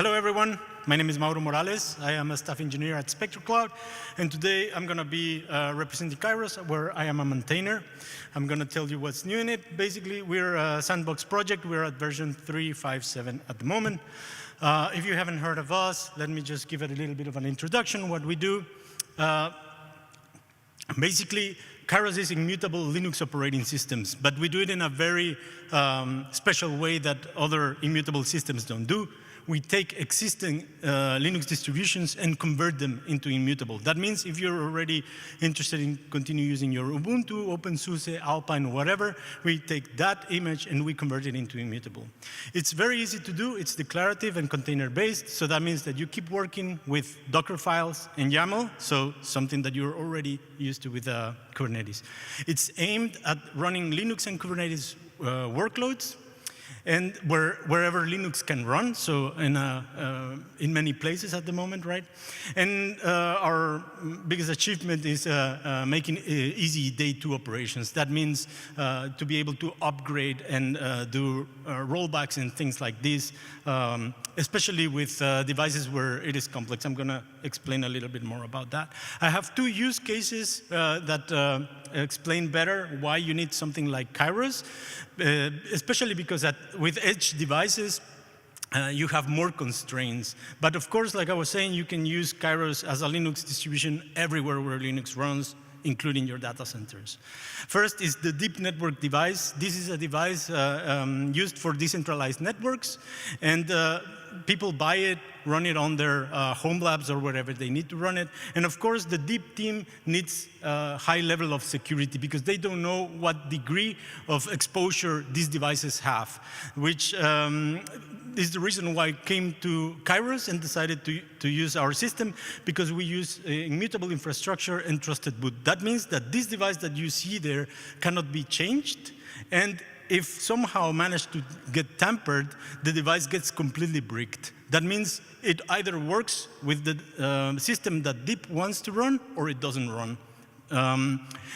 Hello, everyone. My name is Mauro Morales. I am a staff engineer at SpectreCloud, and today I'm going to be representing Kairos, where I am a maintainer. I'm going to tell you what's new in it. Basically, we're a sandbox project. We're at version 3.5.7 at the moment. If you haven't heard of us, let me just give it a little bit of an introduction, what we do. Basically, Kairos is immutable Linux operating systems, but we do it in a very special way that other immutable systems don't do. We take existing Linux distributions and convert them into immutable. That means if you're already interested in continue using your Ubuntu, OpenSUSE, Alpine, whatever, we take that image and we convert it into immutable. It's very easy to do. It's declarative and container-based, so that means that you keep working with Docker files and YAML, so something that you're already used to with Kubernetes. It's aimed at running Linux and Kubernetes workloads, and wherever Linux can run, so in many places at the moment, right? And our biggest achievement is making easy day two operations. That means to be able to upgrade and do rollbacks and things like this, especially with devices where it is complex. I'm going to explain a little bit more about that. I have two use cases that explain better why you need something like Kairos, especially because with edge devices, you have more constraints. But of course, like I was saying, you can use Kairos as a Linux distribution everywhere where Linux runs, including your data centers. First is the deep network device. This is a device used for decentralized networks, and people buy it, run it on their home labs or wherever they need to run it. And of course, the deep team needs a high level of security because they don't know what degree of exposure these devices have, which is the reason why I came to Kairos and decided to use our system, because we use immutable infrastructure and trusted boot. That means that this device that you see there cannot be changed, and if somehow managed to get tampered, the device gets completely bricked. That means it either works with the system that deep wants to run, or it doesn't run.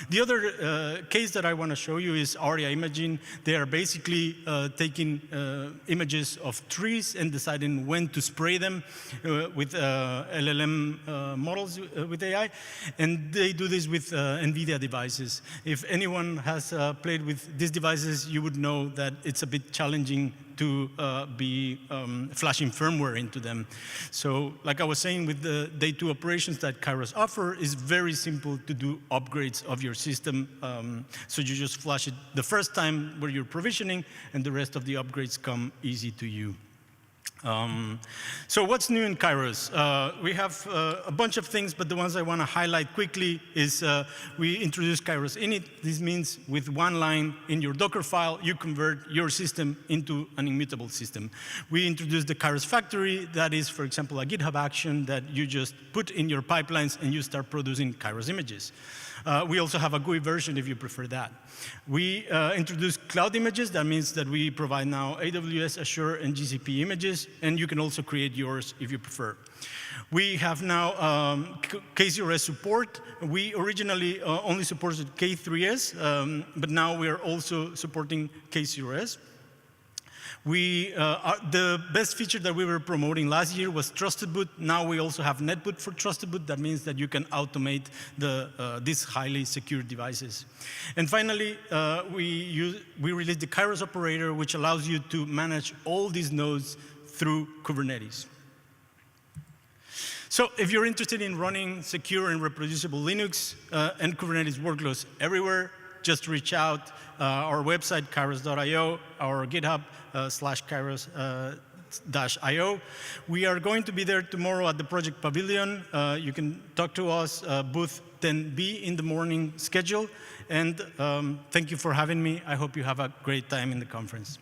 The other case that I want to show you is ARIA Imaging. They are basically taking images of trees and deciding when to spray them with LLM models with AI. And they do this with NVIDIA devices. If anyone has played with these devices, you would know that it's a bit challenging to be flashing firmware into them. So like I was saying, with the day two operations that Kairos offer, is very simple to do upgrades of your system. So you just flash it the first time where you're provisioning, and the rest of the upgrades come easy to you. So what's new in Kairos? We have a bunch of things, but the ones I want to highlight quickly is we introduced Kairos Init. This means with one line in your Docker file, you convert your system into an immutable system. We introduced the Kairos Factory. That is, for example, a GitHub action that you just put in your pipelines and you start producing Kairos images. We also have a GUI version if you prefer that. We introduced cloud images. That means that we provide now AWS, Azure, and GCP images, and you can also create yours if you prefer. We have now K0s support. We originally only supported K3s, but now we are also supporting K0s. The best feature that we were promoting last year was Trusted Boot. Now we also have Netboot for Trusted Boot. That means that you can automate these highly secure devices. And finally, we released the Kairos operator, which allows you to manage all these nodes through Kubernetes. So if you're interested in running secure and reproducible Linux and Kubernetes workloads everywhere, just reach out. Our website, kairos.io, our GitHub, /kairos-io. We are going to be there tomorrow at the Project Pavilion. You can talk to us, booth 10B in the morning schedule. And thank you for having me. I hope you have a great time in the conference.